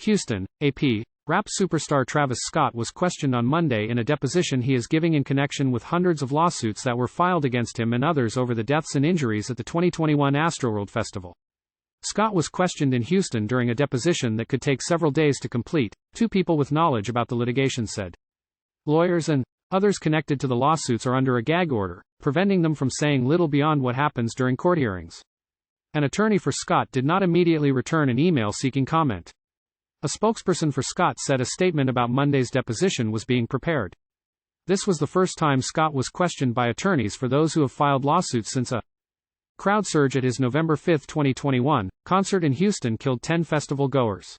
Houston, AP. Rap superstar Travis Scott was questioned on Monday in a deposition he is giving in connection with hundreds of lawsuits that were filed against him and others over the deaths and injuries at the 2021 Astroworld Festival. Scott was questioned in Houston during a deposition that could take several days to complete, two people with knowledge about the litigation said. Lawyers and others connected to the lawsuits are under a gag order, preventing them from saying little beyond what happens during court hearings. An attorney for Scott did not immediately return an email seeking comment. A spokesperson for Scott said a statement about Monday's deposition was being prepared. This was the first time Scott was questioned by attorneys for those who have filed lawsuits since a crowd surge at his November 5, 2021, concert in Houston killed 10 festival goers.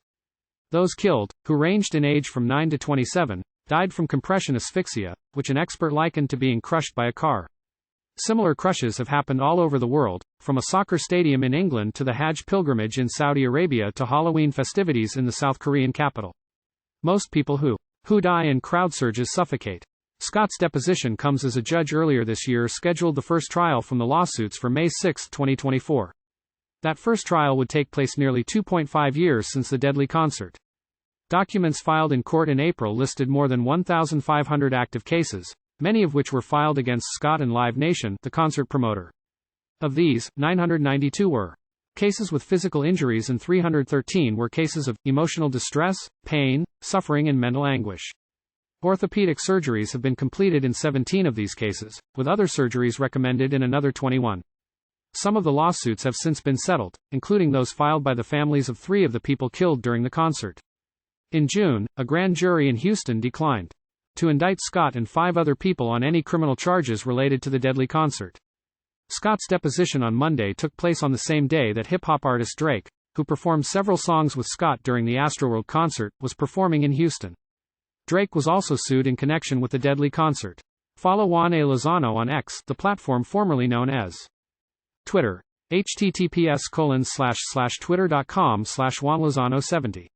Those killed, who ranged in age from 9 to 27, died from compression asphyxia, which an expert likened to being crushed by a car. Similar crushes have happened all over the world, from a soccer stadium in England to the Hajj pilgrimage in Saudi Arabia to Halloween festivities in the South Korean capital. Most people who die in crowd surges suffocate. Scott's deposition comes as a judge earlier this year scheduled the first trial from the lawsuits for May 6, 2024. That first trial would take place nearly 2.5 years since the deadly concert. Documents filed in court in April listed more than 1,500 active cases, many of which were filed against Scott and Live Nation, the concert promoter. Of these, 992 were cases with physical injuries and 313 were cases of emotional distress, pain, suffering and mental anguish. Orthopedic surgeries have been completed in 17 of these cases, with other surgeries recommended in another 21. Some of the lawsuits have since been settled, including those filed by the families of 3 of the people killed during the concert. In June, a grand jury in Houston declined to indict Scott and 5 other people on any criminal charges related to the deadly concert. Scott's deposition on Monday took place on the same day that hip-hop artist Drake, who performed several songs with Scott during the Astroworld concert, was performing in Houston. Drake was also sued in connection with the deadly concert. Follow Juan A. Lozano on X, the platform formerly known as Twitter. https://twitter.com/JuanLozano70